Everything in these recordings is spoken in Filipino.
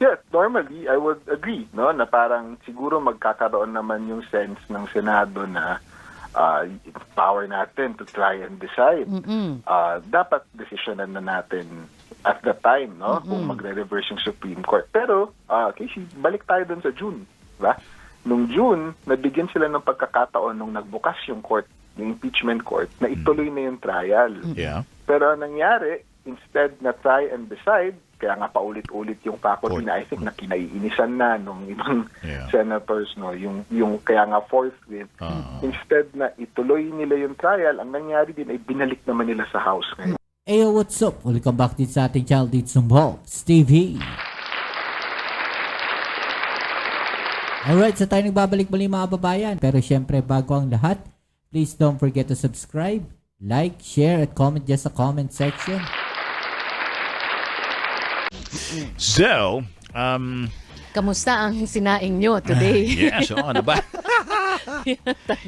Yeah, normally I would agree, no, na parang siguro magkakaroon naman yung sense ng Senado na power natin to try and decide. Dapat desisyonan na natin at the time, no, kung magre-reverse yung Supreme Court. Pero, Casey, balik tayo dun sa June, diba? Nung June, nabigyan sila ng pagkakataon nung nagbukas yung court, yung impeachment court, na ituloy na yung trial. Yeah. Pero ang nangyari, instead na try and decide, kaya nga paulit-ulit yung faculty na I think na kinaiinisan na nung ibang senators, no, yung kaya nga forthwith, instead na ituloy nila yung trial, ang nangyari din ay binalik naman nila sa House ngayon. Hey, what's up? Welcome back din sa ating channel dito sa Steve. Alright, so tayo nagbabalik muli mga babayan. Pero syempre, bago ang lahat, please don't forget to subscribe, like, share, at comment dyan sa comment section. So, kamusta ang sinaing nyo today? yes, ano ba?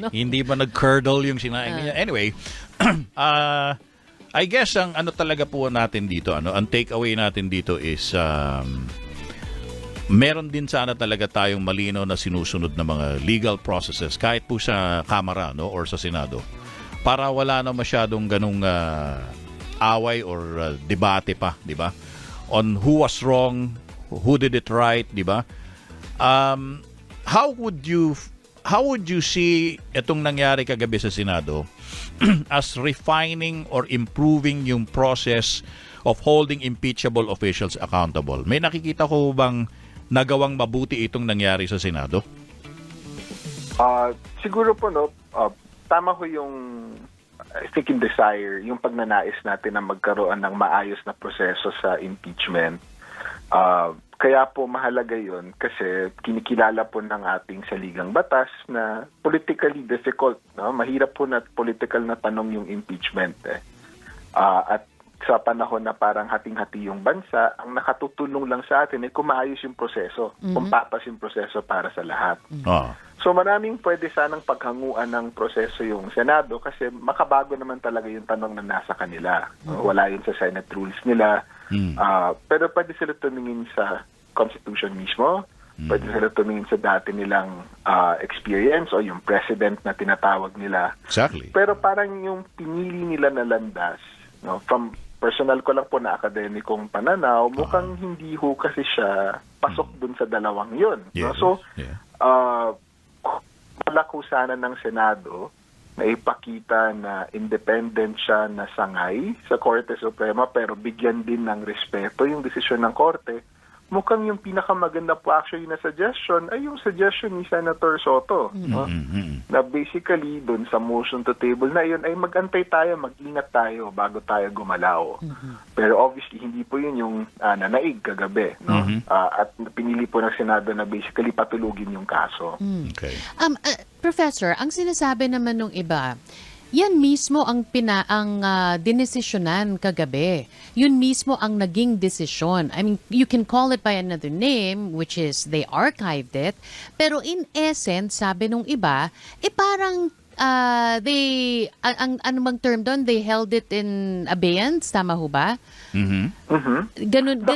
Hindi ba nag-curdle yung sinaing niya? Anyway, I guess ang ano talaga po natin dito, ang takeaway natin dito is meron din sana talaga tayong malino na sinusunod na mga legal processes kahit po sa Kamara, no, or sa Senado, para wala na masyadong ganung away or debate pa, di ba? On who was wrong, who did it right, di ba? How would you see itong nangyari kagabi sa Senado as refining or improving yung process of holding impeachable officials accountable? May nakikita ko bang nagawang mabuti itong nangyari sa Senado? Siguro po, no, tama ko yung I think in desire, yung pagnanais natin na magkaroon ng maayos na proseso sa impeachment. Kaya po mahalaga yun kasi kinikilala po ng ating saligang batas na politically difficult. No? Mahirap po na political na tanong yung impeachment. At sa panahon na parang hating-hati yung bansa, ang nakatutulong lang sa atin ay kung maayos yung proseso, kung papas yung proseso para sa lahat. So maraming pwede sanang paghanguan ng proseso yung Senado kasi makabago naman talaga yung tanong na nasa kanila. Wala yun sa Senate rules nila. Pero pwede sila tumingin sa Constitution mismo. Pwede sila tumingin sa dati nilang experience o yung president na tinatawag nila. Exactly. Pero parang yung pinili nila na landas, no, from personal ko lang po na akademikong pananaw, mukhang hindi ho kasi siya pasok dun sa dalawang yun. No? So, malako sana ng Senado na ipakita na independent siya na sangay sa Korte Suprema pero bigyan din ng respeto yung desisyon ng Korte. Mukhang yung pinakamaganda po actually na suggestion ay yung suggestion ni Senator Soto. No? Na basically doon sa motion to table na yun ay magantay tayo, mag-ingat tayo bago tayo gumalaw. Pero obviously hindi po yun yung nanaig kagabi. No? At pinili po ng Senado na basically patulugin yung kaso. Okay. Professor, ang sinasabi naman ng iba, yan mismo ang dinesisyonan kagabi. Yun mismo ang naging desisyon. I mean, you can call it by another name, which is they archived it. Pero in essence, sabi nung iba, parang ano bang term doon? They held it in abeyance, tama ho ba? Ganun,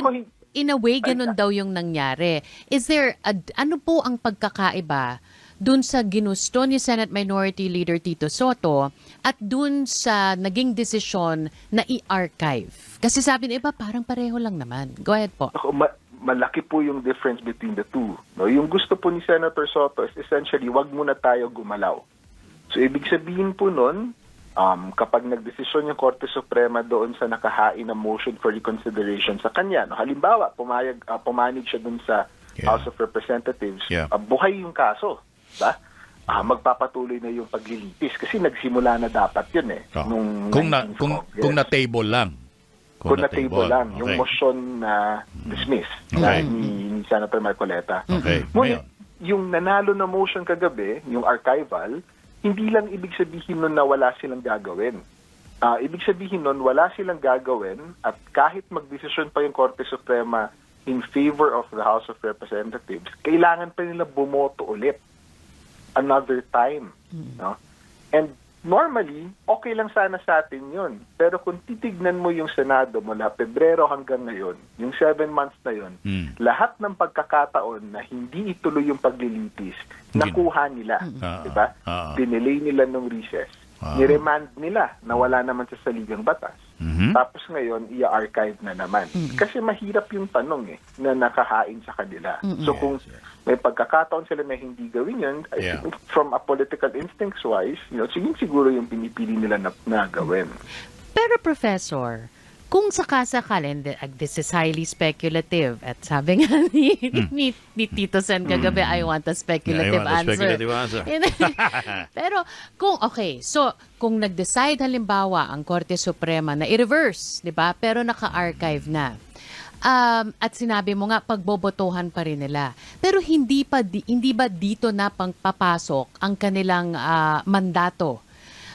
in a way, ganun daw yung nangyari. Is there, ano po ang pagkakaiba dun sa ginusto ni Senate Minority Leader Tito Soto at dun sa naging desisyon na i-archive? Kasi sabi ng iba, parang pareho lang naman. Go ahead po. Malaki po yung difference between the two. No? Yung gusto po ni Senator Soto is essentially, wag muna tayo gumalaw. So, ibig sabihin po nun, kapag nagdesisyon yung Korte Suprema doon sa nakahain na motion for reconsideration sa kanya, no? Halimbawa, pumanig siya dun sa House of Representatives, buhay yung kaso. Ba? Magpapatuloy na yung paglilitis kasi nagsimula na dapat yun nung kung na-table lang. Kung na-table lang. Yung motion na dismiss ni Senator Marcoleta. Ngunit, yung nanalo na motion kagabi, yung archival, hindi lang ibig sabihin nun na wala silang gagawin. Ibig sabihin nun, wala silang gagawin at kahit magdesisyon pa yung Korte Suprema in favor of the House of Representatives, kailangan pa nila bumoto ulit another time. No? And normally, okay lang sana sa atin yun. Pero kung titignan mo yung Senado mula Pebrero hanggang ngayon, yung 7 months na yun, lahat ng pagkakataon na hindi ituloy yung paglilitis, nakuha nila. Diba? Dinelay nila nung recess. Niremand nila na wala naman sa saligang batas. Tapos ngayon, i-archive na naman. Kasi mahirap yung tanong na nakahain sa kanila. So kung may pagkakataon sila na hindi gawin yun, I think from a political instincts wise, siguro yung pinipili nila na gawin. Pero Professor, kung sakasakali, this is highly speculative, at sabi nga ni Tito Sen kagabi, I want a speculative answer. Pero kung nag-decide halimbawa ang Korte Suprema na i-reverse, di ba? Pero naka-archive na. At sinabi mo nga, pagbobotohan pa rin nila. Pero hindi ba dito na pangpapasok ang kanilang mandato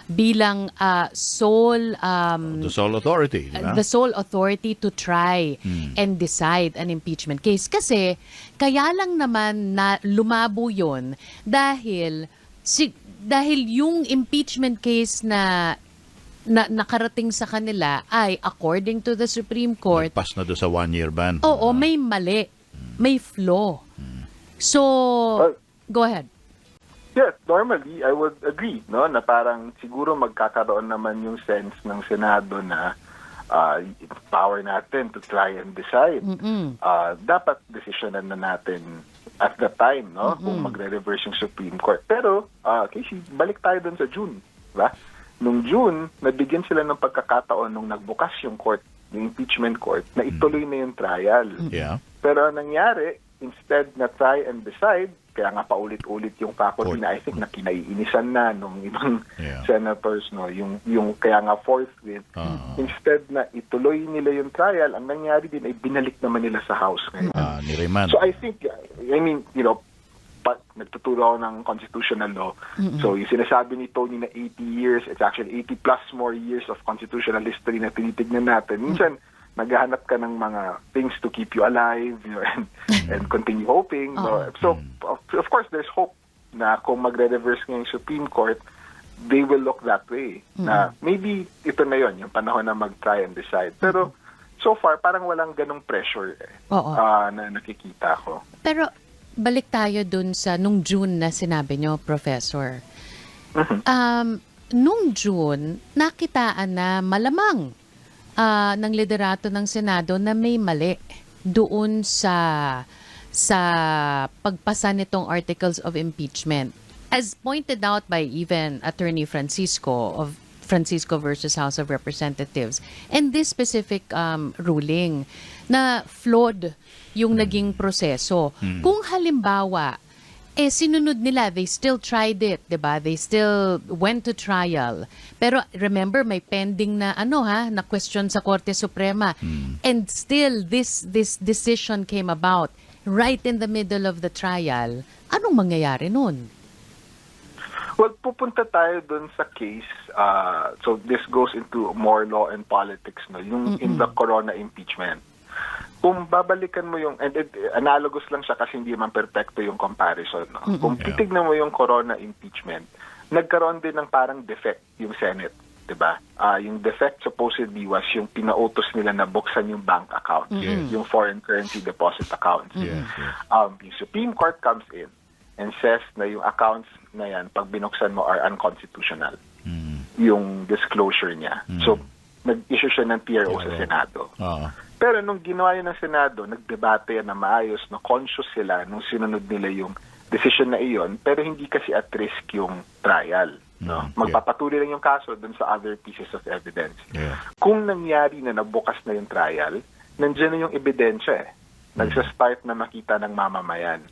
bilang the sole authority, diba? The sole authority to try and decide an impeachment case. Kasi kaya lang naman na lumabo yun dahil yung impeachment case na nakarating sa kanila ay according to the Supreme Court, pass na doon sa 1-year ban. Oo, may mali, may flaw. So, go ahead. Yes, normally, I would agree, na parang siguro magkakaroon naman yung sense ng Senado na power natin to try and decide. Dapat desisyonan na natin at the time, kung magre-reverse yung Supreme Court. Pero, Casey, balik tayo dun sa June, diba? Nung June, nabigyan sila ng pagkakataon nung nagbukas yung court, yung impeachment court, na ituloy na yung trial. Yeah. Pero ang nangyari, instead na try and decide, kaya nga paulit-ulit yung faculty na I think na kinaiinisan na nung ibang senators, yung kaya nga forthwith, instead na ituloy nila yung trial, ang nangyari din ay binalik naman nila sa House ngayon. So I think, nagtuturo ako ng constitutional law. So yung sinasabi ni Tony na 80 years, it's actually 80 plus more years of constitutional history na tinitignan natin. Minsan, naghahanap ka ng mga things to keep you alive, and continue hoping. So, of course, there's hope na kung magre-reverse ngayong Supreme Court, they will look that way. Na maybe ito na yon, yung panahon na mag-try and decide. Pero, so far, parang walang ganong pressure na nakikita ko. Pero, balik tayo dun sa nung June na sinabi nyo, Professor. Nung June, nakitaan na malamang ng liderato ng Senado na may mali doon sa pagpasa nitong articles of impeachment. As pointed out by even Attorney Francisco of Francisco versus House of Representatives, and this specific ruling na flawed yung naging proseso. Kung halimbawa sinunod nila, they still tried it, 'di ba? They still went to trial. Pero remember, may pending na na question sa Korte Suprema. And still this decision came about right in the middle of the trial. Anong mangyayari nun? Well, pupunta tayo dun sa case. So this goes into more law and politics, yung in the Corona impeachment. Kung babalikan mo yung, and analogous lang siya kasi hindi man perfecto yung comparison. Kung titignan mo yung Corona impeachment, nagkaroon din ng parang defect yung Senate, diba? Yung defect supposedly was yung pinautos nila na buksan yung bank account, yung foreign currency deposit accounts. Yung Supreme Court comes in and says na yung accounts na yan, pag binuksan mo, are unconstitutional. Yung disclosure niya. So, nag-issue siya ng PRO sa Senado. Pero nung ginawa yun ng Senado, nagdebate na maayos, na conscious sila nung sinunod nila yung decision na iyon, pero hindi kasi at risk yung trial. Magpapatuloy lang yung kaso dun sa other pieces of evidence. Kung nangyari na nabukas na yung trial, nandiyan na yung ebidensya Nagsa-start na makita ng mamamayan.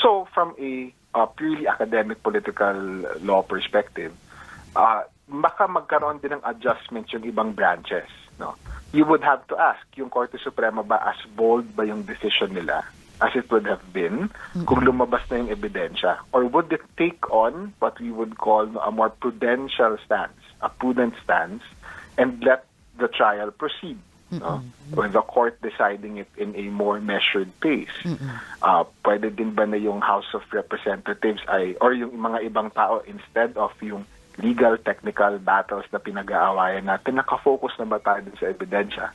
So from a purely academic political law perspective, baka magkaroon din ng adjustments yung ibang branches. You would have to ask, yung Korte Suprema ba as bold ba yung decision nila as it would have been kung lumabas na yung ebidensya? Or would it take on what we would call a more prudential stance, a prudent stance, and let the trial proceed? With the court deciding it in a more measured pace. Pwede din ba na yung House of Representatives or yung mga ibang tao, instead of yung legal, technical battles na pinag-aawayan natin, nakafocus na ba tayo dun sa ebidensya?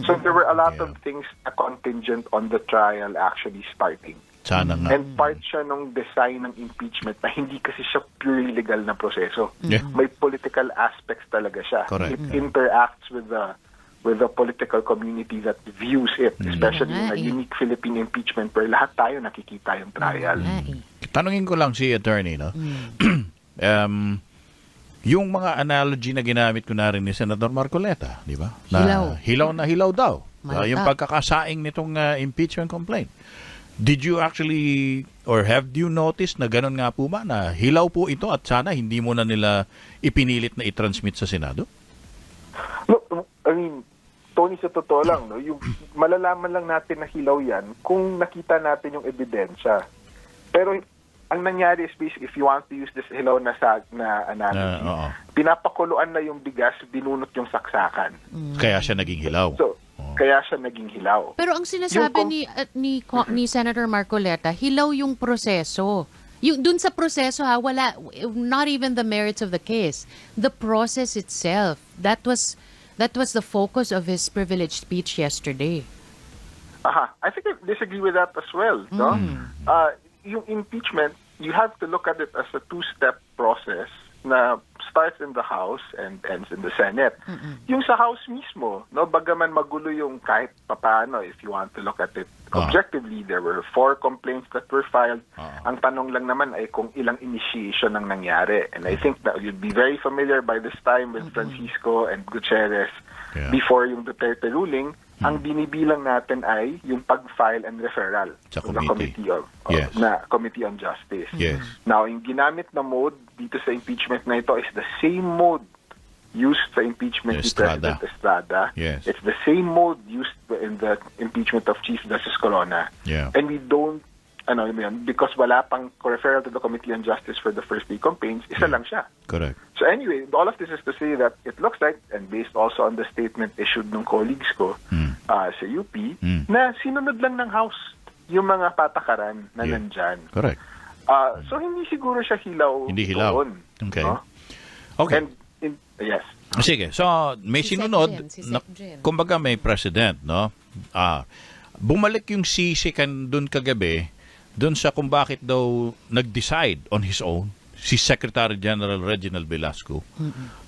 So there were a lot of things na contingent on the trial actually starting. Sana nga. And part siya nung design ng impeachment na hindi kasi siya purely legal na proseso. Yeah. May political aspects talaga siya. Correct. It interacts with the political community that views it, especially in a unique Philippine impeachment where lahat tayo nakikita yung trial. Tanungin ko lang si attorney, no? Yung mga analogy na ginamit ko na rin ni Senator Marcoleta, di ba? Hilaw na hilaw daw. Yung pagkakasaing nitong impeachment complaint. Did you actually, or have you noticed na ganun nga po ba, na hilaw po ito at sana hindi mo na nila ipinilit na i-transmit sa Senado? Look, I mean, Tony, sa totoo lang, no, yung malalaman lang natin na hilaw yan kung nakita natin yung ebidensya. Pero ang nangyari is basically, if you want to use this hilaw na analogy, pinapakuluan na yung bigas, binunot yung saksakan. Kaya siya naging hilaw. So, kaya siya naging hilaw. Pero ang sinasabi ni Senator Marcoleta, hilaw yung proseso. Yung dun sa proseso wala, not even the merits of the case. The process itself. That was the focus of his privileged speech yesterday. I think I disagree with that as well. No? Yung impeachment, you have to look at it as a two-step process na starts in the House and ends in the Senate. Yung sa House mismo, no, bagaman magulo yung kahit papaano, if you want to look at it objectively, there were 4 complaints that were filed. Ang tanong lang naman ay kung ilang initiation ang nangyari. And I think that you'd be very familiar by this time with Francisco and Gutierrez before yung Duterte ruling. Ang binibilang natin ay yung pag-file and referral sa committee of Committee on Justice. Yes. Now, yung ginamit na mode dito sa impeachment na ito is the same mode used sa impeachment ni President Estrada. Yes. It's the same mode used in the impeachment of Chief Justice Corona. Yeah. And we don't, because wala pang referral to the Committee on Justice for the first 3 campaigns, isa lang siya. Correct. So anyway, all of this is to say that it looks like, and based also on the statement issued ng colleagues ko sa UP, na sinunod lang ng House yung mga patakaran na nandyan. Correct. So hindi siguro siya hilaw. Hindi hilaw. Doon, Okay. no? Okay. And yes. Sige. So, may sinunod, kumbaga may president, no? Bumalik yung sisikan doon kagabi, doon sa kung bakit daw nag-decide on his own, si Secretary General Reginald Velasco,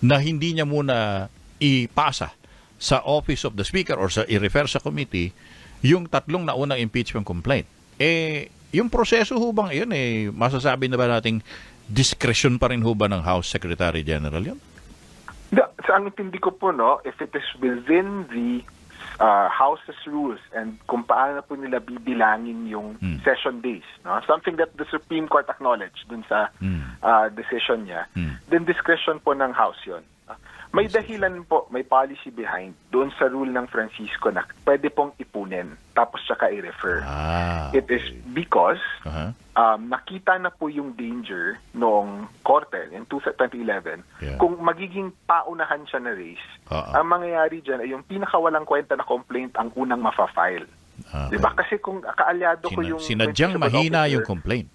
na hindi niya muna ipasa sa Office of the Speaker or sa i-refer sa committee yung 3 naunang impeachment complaint. Yung proseso ho bang yun, masasabi na ba nating discretion pa rin ho ba ng House Secretary General yun? Sa ang intindi ko po, no, if it is within the House's rules and kung paano po nila bibilangin yung session days, no? Something that the Supreme Court acknowledged dun sa decision niya, then discretion po ng House yon. May dahilan po, may policy behind doon sa rule ng Francisco na pwede pong ipunin tapos saka i-refer. It is because nakita na po yung danger noong korte in 2011 kung magiging paunahan siya na race. Ang mangyayari dyan ay yung pinakawalang kwenta na complaint ang unang mafa-file. Diba? Kasi kung kaalyado ko yung... Sinadyang mahina yung complaint.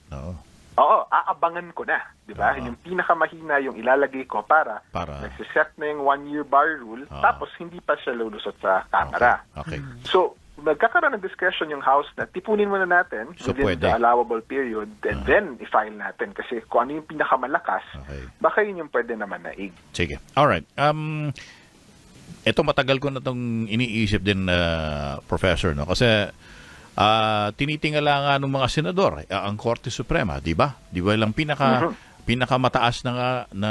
Oo, aabangan ko na, 'di ba? Yung pinakamahina yung ilalagay ko para nagse-set na yung 1-year bar rule, tapos hindi pa siya lulusot sa Kamara. Okay. So, nagkakaroon ng discretion yung House na tipunin muna natin within the allowable period and then i-file natin kasi kung ano yung pinakamalakas, baka yun yung pwede naman na Sige. Alright. Ito matagal ko na itong iniisip din, Professor, no? Kasi tinitingala nga ng mga senador ang Korte Suprema, di ba? Di ba lang pinakamataas na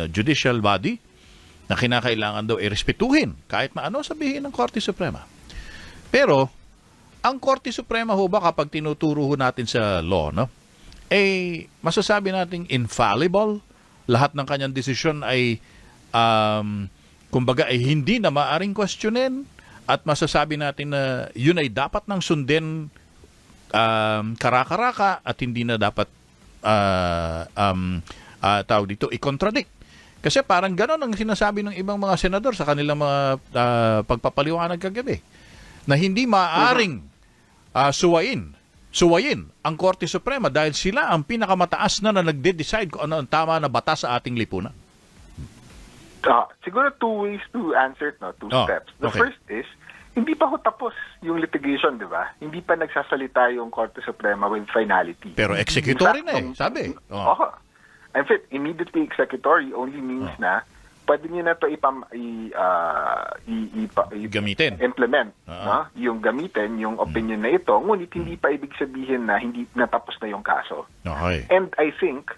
judicial body na kinakailangan daw irespetuhin kahit maano sabihin ng Korte Suprema. Pero ang Korte Suprema ho ba kapag tinuturo ho natin sa law, no? Masasabi nating infallible, lahat ng kanyang desisyon ay kumbaga ay hindi na maaring questionin. At masasabi natin na yun ay dapat nang sundin karakaraka at hindi na dapat tawag dito i-contradict. Kasi parang gano'n ang sinasabi ng ibang mga senador sa kanilang mga pagpapaliwanag kagabi. Na hindi maaring suwain suwayin ang Korte Suprema dahil sila ang pinakamataas na nagde-decide kung ano ang tama na batas sa ating lipunan? Siguro two ways to answer it, no? Two steps. The okay. first is, hindi pa ho tapos yung litigation, di ba? Hindi pa nagsasalita yung Korte Suprema with finality. Pero executory na sabi. In fact, immediately executory only means na pwede niyo na ito Gamitin. implement. No? Yung gamitin, yung opinion na ito, ngunit hindi pa ibig sabihin na hindi natapos na yung kaso. Okay. And I think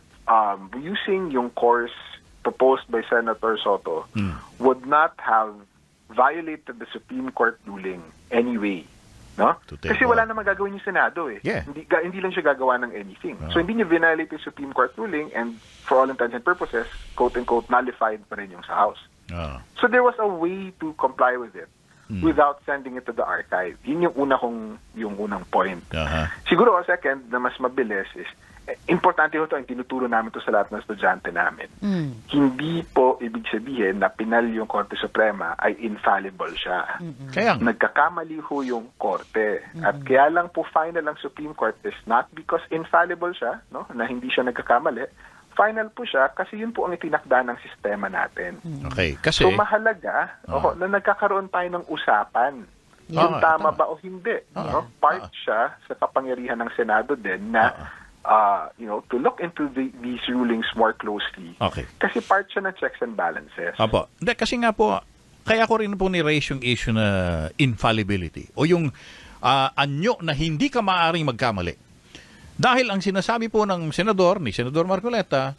using yung course proposed by Senator Soto would not have violated the Supreme Court ruling anyway. No? Kasi wala namang gagawin yung Senado eh. Yeah. Hindi lang siya gagawa ng anything. So hindi niya violate yung Supreme Court ruling and for all intents and purposes, quote-unquote, nullified pa rin yung sa House. So there was a way to comply with it without sending it to the archive. Yun yung unang point. Siguro ang second na mas mabilis is, importante ho ito, ang tinuturo namin ito sa lahat ng estudyante namin. Hindi po ibig sabihin na pinal yung Korte Suprema ay infallible siya. Kaya Nagkakamali ho yung Korte. At kaya lang po final ang Supreme Court is not because infallible siya, no, na hindi siya nagkakamali. Final po siya kasi yun po ang itinakda ng sistema natin. Okay, kasi So mahalaga na nagkakaroon tayo ng usapan. Yung tama ba o hindi. No? Part siya sa kapangyarihan ng Senado din na to look into these rulings more closely. Okay. Kasi part siya ng checks and balances. Apo. Hindi, kasi nga po, kaya ko rin po ni-raise yung issue na infallibility o yung anyo na hindi ka maaaring magkamali. Dahil ang sinasabi po ng ni Senador Marcoleta,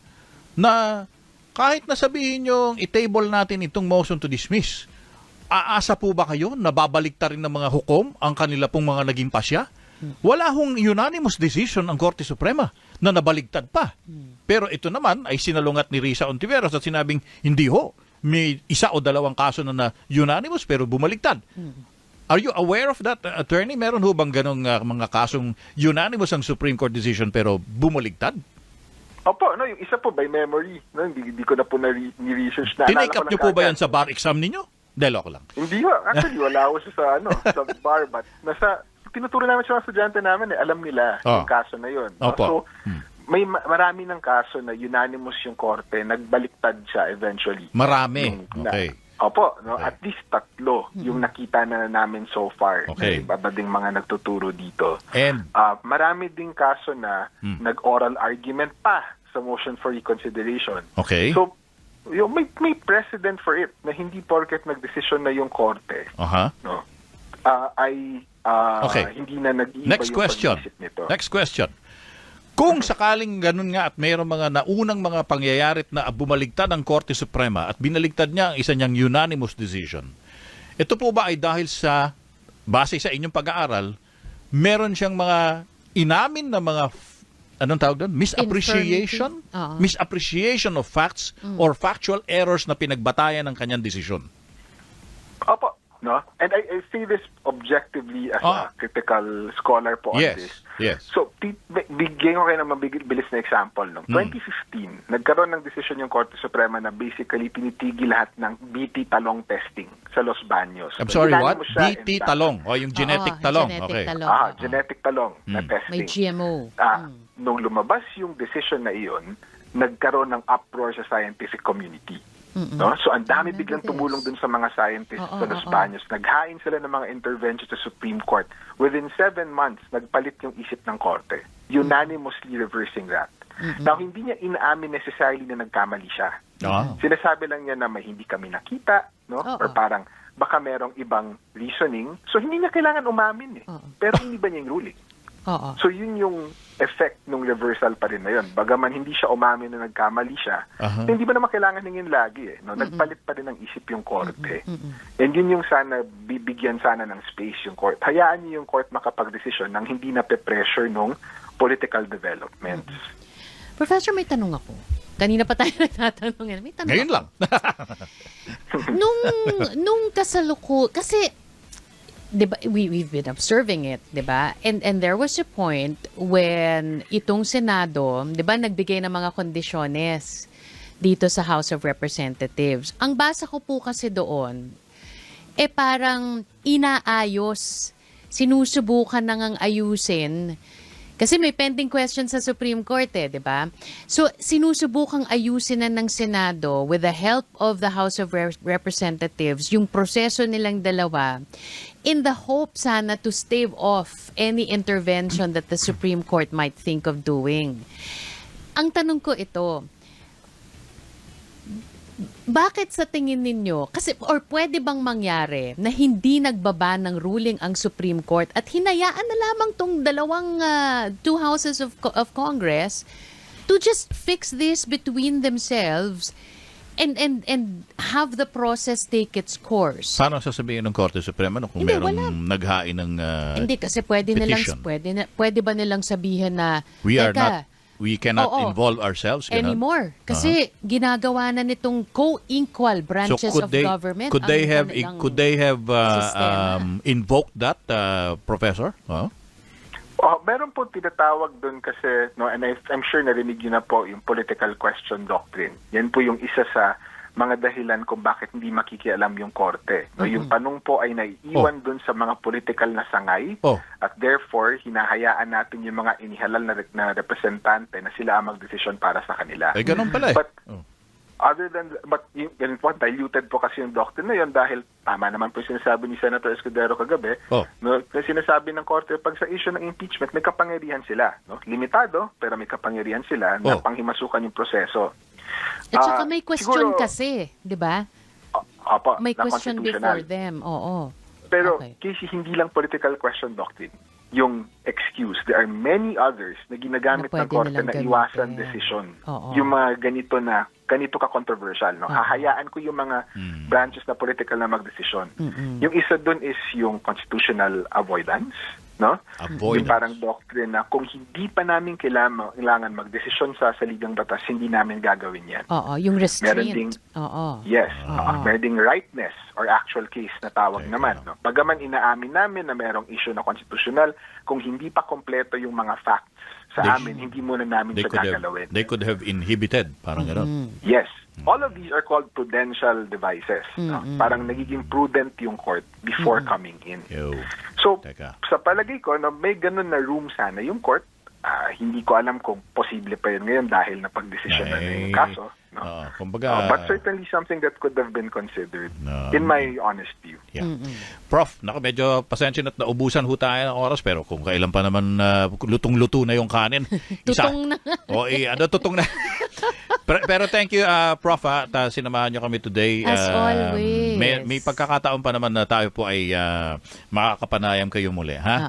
na kahit nasabihin yung i-table natin itong motion to dismiss, aasa po ba kayo na babalikta rin ng mga hukom ang kanila pong mga naging pasya? Wala hong unanimous decision ang Korte Suprema na nabaligtad pa. Pero ito naman ay sinalungat ni Risa Ontiveros at sinabing hindi ho. May isa o dalawang kaso na unanimous pero bumaligtad. Are you aware of that, attorney? Meron ho bang ganong mga kasong unanimous ang Supreme Court decision pero bumaligtad? Opo, no, yung isa po by memory. No, hindi ko na po ni-research na. Tinake up nyo po ba yan sa bar exam ninyo? Delok lang. Hindi ho. Actually, wala ko siya sa bar. But tinuturo namin sa mga estudyante namin alam nila yung kaso na yun. Opo. So, may marami ng kaso na unanimous yung korte, nagbaliktad siya eventually. Marami. Okay. Opo, no, at least 3 yung nakita na namin so far. Okay. Iba ding mga nagtuturo dito. And marami ding kaso na nag-oral argument pa sa motion for reconsideration. okay. So, may precedent for it na hindi porket nagdesisyon na yung korte. No? Okay. Hindi na nag-iiba Next yung question. pag-iisip nito. Next question. Kung sakaling ganun nga at mayroong mga naunang mga pangyayarit na bumaligtad ang Korte Suprema at binaligtad niya ang isa niyang unanimous decision, ito po ba ay dahil sa, base sa inyong pag-aaral, meron siyang mga inamin na mga, anong tawag doon? Misappreciation? Misappreciation of facts or factual errors na pinagbatayan ng kanyang desisyon? Opo. No? And I say this objectively as a critical scholar po on this. Yes. So, bigyan ko kayo ng mabilis na example. No? 2015, nagkaroon ng decision yung Korte Suprema na basically tinitigil lahat ng BT talong testing sa Los Baños. I'm sorry, what? BT talong. O yung genetic talong. Okay. Genetic talong na testing. May GMO. Nung lumabas yung decision na iyon, nagkaroon ng uproar sa scientific community. No? So ang dami biglang tumulong dun sa mga scientists sa Los Baños. Naghain sila ng mga interventions sa Supreme Court. Within 7 months, nagpalit yung isip ng korte. Unanimously reversing that. Now, hindi niya inaamin necessarily na nagkamali siya. Sinasabi lang niya na may hindi kami nakita, no? Or parang baka merong ibang reasoning. So hindi niya kailangan umamin eh. Pero hindi ba niya yung ruling? So yun yung effect ng reversal pa rin na yun. Bagaman hindi siya umamin na nagkamali siya, hindi ba naman kailangan hingin lagi eh. No? Nagpalit pa rin ng isip yung korte. And yun yung sana, bibigyan sana ng space yung court. Hayaan niyo yung court makapag-desisyon nang hindi na pe-pressure nung political developments. Professor, may tanong ako. Kanina pa tayo nagtatanong. May tanong Ngayon ako. lang. nung kasi diba, we've been observing it, diba? And there was a point when itong Senado, diba, nagbigay ng mga kondisyones dito sa House of Representatives. Ang basa ko po kasi doon, parang inaayos, sinusubukan na ngang ayusin Kasi may pending question sa Supreme Court di ba? So, sinusubukang ayusin na ng Senado with the help of the House of Representatives yung proseso nilang dalawa in the hope sana to stave off any intervention that the Supreme Court might think of doing. Ang tanong ko ito, bakit sa tingin ninyo, kasi or pwede bang mangyari na hindi nagbaba ng ruling ang Supreme Court at hinayaan na lamang tong dalawang two houses of Congress to just fix this between themselves and have the process take its course? Paano sasabihin ng Korte Suprema kung Hindi, merong wala. naghain ng Hindi kasi petition? pwede ba nilang sabihin na we cannot Oo. involve ourselves ganun? anymore. Kasi ginagawa na nitong co-equal branches of government. Could they ang have kanilang sistema. invoked that, Professor? Meron po tinatawag doon kasi, no, and I'm sure narinig yun na po yung political question doctrine. Yan po yung isa sa mga dahilan kung bakit hindi makikialam yung korte. No, yung tanong po ay naiiwan doon sa mga political na sangay at therefore hinahayaan natin yung mga inihalal na representante na sila ang magdesisyon para sa kanila. Ganun pala But yun po, diluted po kasi yung doctrine na yun dahil tama naman po yung sinasabi ni Senator Escudero kagabi. No, na sinasabi ng korte, pag sa issue ng impeachment, may kapangyarihan sila. No? Limitado, pero may kapangyarihan sila na panghimasukan yung proseso. At saka may question siguro, kasi, di ba? May question before them. Oo. Pero kasi hindi lang political question doctrine. Yung excuse, there are many others na ginagamit Na ng pwede korte nilang na gamitin. iwasan decision. Oo. Yung mga ganito ka-controversial. No? Hahayaan ko yung mga branches na political na magdesisyon. Yung isa dun is yung constitutional avoidance. No? Yung parang doctrine na kung hindi pa namin kailangan magdesisyon sa saligang batas, hindi namin gagawin yan. Oo, yung restraint. Meron ding, Oo. yes, meron ding rightness or actual case na tawag naman. No? Bagaman inaamin namin na merong issue na constitutional, kung hindi pa kompleto yung mga facts sa amin, hindi muna namin siya gagalawin. They could have inhibited, parang gano'n. Yes. All of these are called prudential devices. No? Parang nagiging prudent yung court before coming in. So, sa palagay ko, no, may ganun na room sana yung court. Hindi ko alam kung posible pa yun ngayon dahil napag-desisyon na yung kaso. No? But certainly something that could have been considered in my honest view. Yeah. Prof, medyo pasensya na't naubusan ho tayo ng oras pero kung kailan pa naman lutong-luto na yung kanin. Tutong na. Tutong na. pero thank you, Prof, at sinamahan niyo kami today. As always. May pagkakataon pa naman na tayo po ay makakapanayam kayo muli, ha?